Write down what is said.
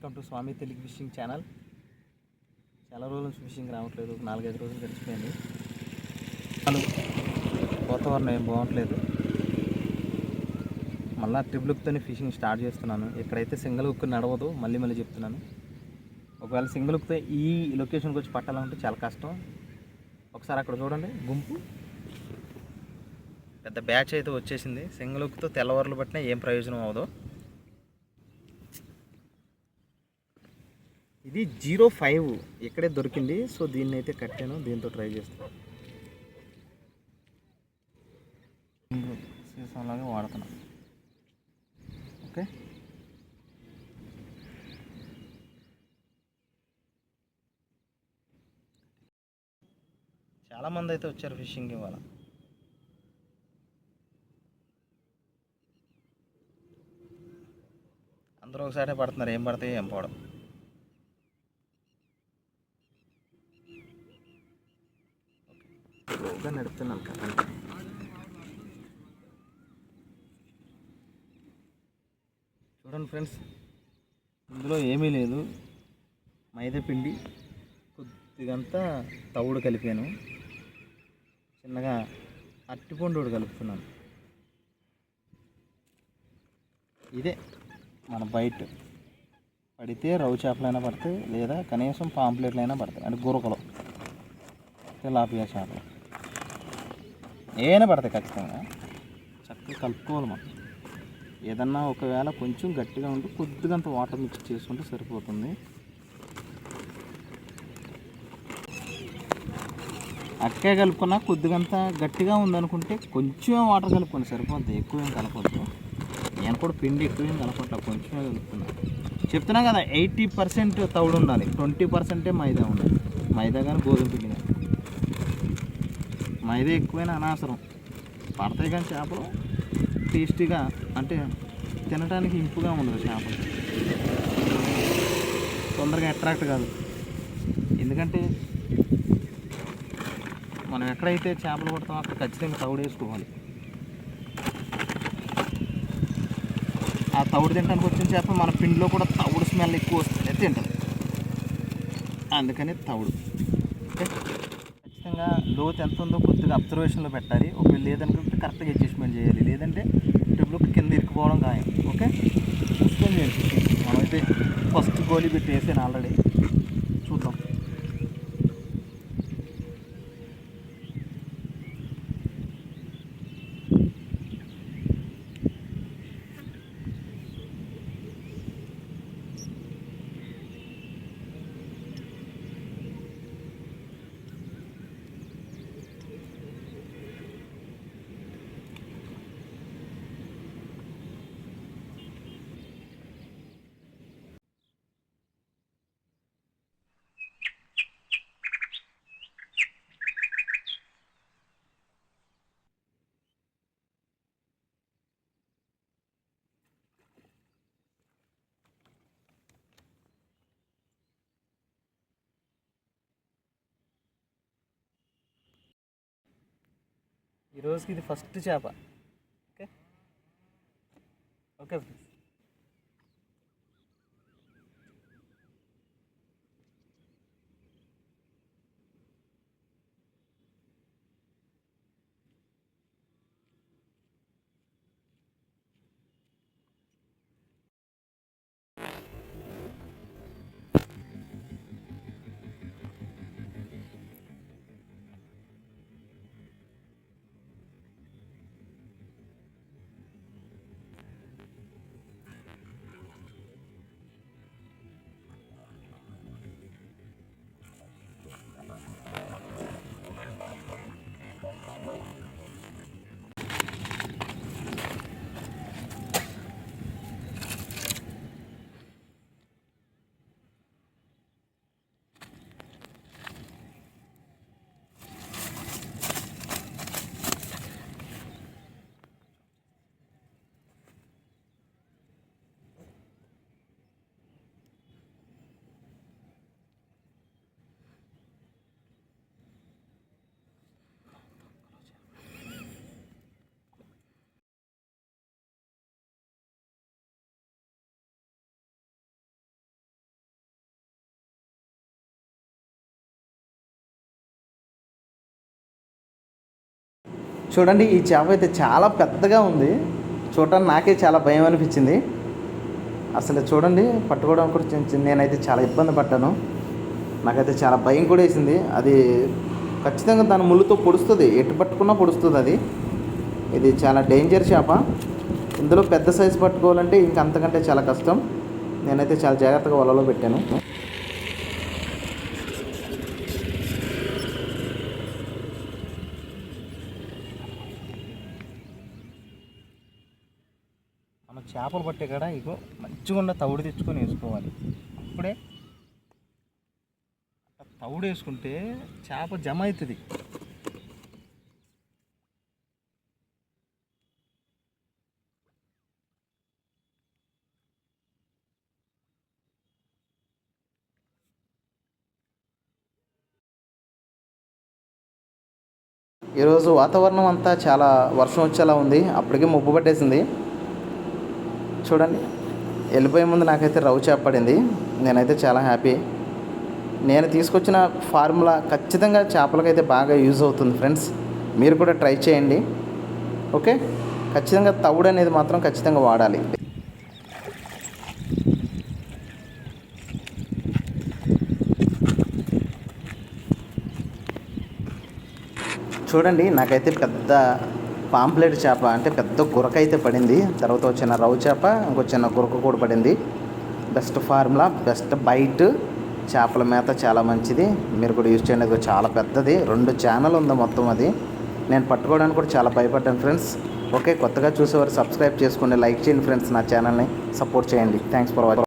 Welcome to Swami Telugu fishing channel. చాలా రోజుల నుంచి ఫిషింగ్ రావట్లేదు, 4-5 రోజులు గడిచిపోయింది. వాతావరణం ఏం బాగుంటలేదు. మళ్ళీ ట్రిపుల్ హుక్తోనే ఫిషింగ్ స్టార్ట్ చేస్తున్నాను. ఎక్కడైతే సింగిల్ హుక్ నడవదు మళ్ళీ చెప్తున్నాను. ఒకవేళ సింగిల్ హుక్తో ఈ లొకేషన్కి వచ్చి పట్టాలంటే చాలా కష్టం. ఒకసారి అక్కడ చూడండి, గుంపు పెద్ద బ్యాచ్ అయితే వచ్చేసింది. సింగిల్ హుక్తో తెల్లవారులు పట్టినా ఏం ప్రయోజనం అవ్వదు. ఇది 05 ఇక్కడే దొరికింది. సో దీన్ని అయితే కట్టాను, దీంతో ట్రై చేస్తాను. సీసంలాగా వాడుతున్నాను. ఓకే, చాలామంది అయితే వచ్చారు ఫిషింగ్ ఇవాళ. అందరూ ఒకసారి పడుతున్నారు, ఏం పడతాయి ఏం పోవడం. నడుపుతున్నాను కదా. చూడండి ఫ్రెండ్స్, ఇందులో ఏమీ లేదు. మైదా పిండి, కొద్దిగంతా తవుడు కలిపాను, చిన్నగా అరటిపండు కలుపుతున్నాను. ఇదే మన బయట పడితే రవ్వు చేపలైనా పడతాయి, లేదా కనీసం పాంప్లెట్లైనా పడతాయి. అంటే గురకలు, తిలాపియా చేపలు ఏమైనా పడతాయి ఖచ్చితంగా. చక్కగా కలుపుకోవాలి మనం. ఏదన్నా ఒకవేళ కొంచెం గట్టిగా ఉంటే కొద్దిగంత వాటర్ మిక్స్ చేసుకుంటే సరిపోతుంది. అక్కే కలుపుకున్నా కొద్దిగంత గట్టిగా ఉందనుకుంటే కొంచెం వాటర్ కలుపుకోండి, సరిపోద్ది. ఎక్కువేం కలపొద్దు. నేను కూడా పిండి ఎక్కువేం కలపట్లా, కొంచెమే కలుపుతున్నా. చెప్తున్నా కదా, 80% తవుడు ఉండాలి, 20% మైదా ఉండాలి. మైదా కానీ గోధుమ పిండి కానీ. మైదా ఎక్కువైనా అనవసరం, పడతాయి కానీ చేపలు టేస్టీగా, అంటే తినడానికి ఇంపుగా ఉండదు. చేపలు తొందరగా అట్రాక్ట్ కాదు. ఎందుకంటే మనం ఎక్కడైతే చేపలు పడతామో అక్కడ ఖచ్చితంగా తవుడు వేసుకోవాలి. ఆ తవుడు తినడానికి వచ్చిన చేప మన పిండిలో కూడా తవుడు స్మెల్ ఎక్కువ వస్తుంది, తింటాం. అందుకని తవుడు ఖచ్చితంగా లోతు ఎంత ఉందో కొద్దిగా అబ్జర్వేషన్లో పెట్టాలి. ఒకవేళ లేదనుకుంటే కరెక్ట్గా అడ్జస్ట్మెంట్ చేయాలి, లేదంటే ట్రిపుల్ కింద ఇరుక్కుపోవడం ఖాయం. ఓకే, చూసుకొని చేయాలి. మనమైతే ఫస్ట్ గోలీ పెట్టి వేసాను ఆల్రెడీ, చూద్దాం. ఈరోజుకి ఇది ఫస్ట్ చేప. Okay okay friends. చూడండి ఈ చేప అయితే చాలా పెద్దగా ఉంది. చూడటానికి నాకే చాలా భయం అనిపించింది. అసలు చూడండి పట్టుకోవడం కూడా నేనైతే చాలా ఇబ్బంది పడ్డాను. నాకైతే చాలా భయం కూడా వేసింది. అది ఖచ్చితంగా దాని ముళ్ళుతో పొడుస్తుంది, ఎటు పట్టుకున్నా పొడుస్తుంది అది. ఇది చాలా డేంజర్ చేప. ఇందులో పెద్ద సైజు పట్టుకోవాలంటే ఇంక అంతకంటే చాలా కష్టం. నేనైతే చాలా జాగ్రత్తగా వలలో పెట్టాను. మనం చేపలు పట్టే కాడ ఇగో మంచిగా తవుడు తెచ్చుకొని వేసుకోవాలి. అప్పుడే తవుడు వేసుకుంటే చేప జమ అవుతుంది. ఈరోజు వాతావరణం అంతా చాలా వర్షం వచ్చేలా ఉంది. అప్పటికే మబ్బు పట్టేసింది. చూడండి వెళ్ళిపోయే ముందు నాకైతే రవ్వ చేప పడింది. నేనైతే చాలా హ్యాపీ. నేను తీసుకొచ్చిన ఫార్ములా ఖచ్చితంగా చేపలకైతే బాగా యూజ్ అవుతుంది ఫ్రెండ్స్. మీరు కూడా ట్రై చేయండి. ఓకే, ఖచ్చితంగా తవుడు అనేది మాత్రం ఖచ్చితంగా వాడాలి. చూడండి నాకైతే పెద్ద పాంప్లెట్ చేప అంటే పెద్ద గురక అయితే పడింది. తర్వాత వచ్చిన రవ్వ చేప, ఇంకో చిన్న గురక కూడా పడింది. Best formula, best bait. చేపల మేత చాలా మంచిది, మీరు కూడా యూజ్ చేయండి. అది చాలా పెద్దది, 2 ఛానల్ ఉంది మొత్తం. అది నేను పట్టుకోవడానికి కూడా చాలా భయపడ్డాను ఫ్రెండ్స్. ఓకే, కొత్తగా చూసేవారు సబ్స్క్రైబ్ చేసుకోండి, లైక్ చేయండి ఫ్రెండ్స్. నా ఛానల్ని సపోర్ట్ చేయండి. Thanks for watching.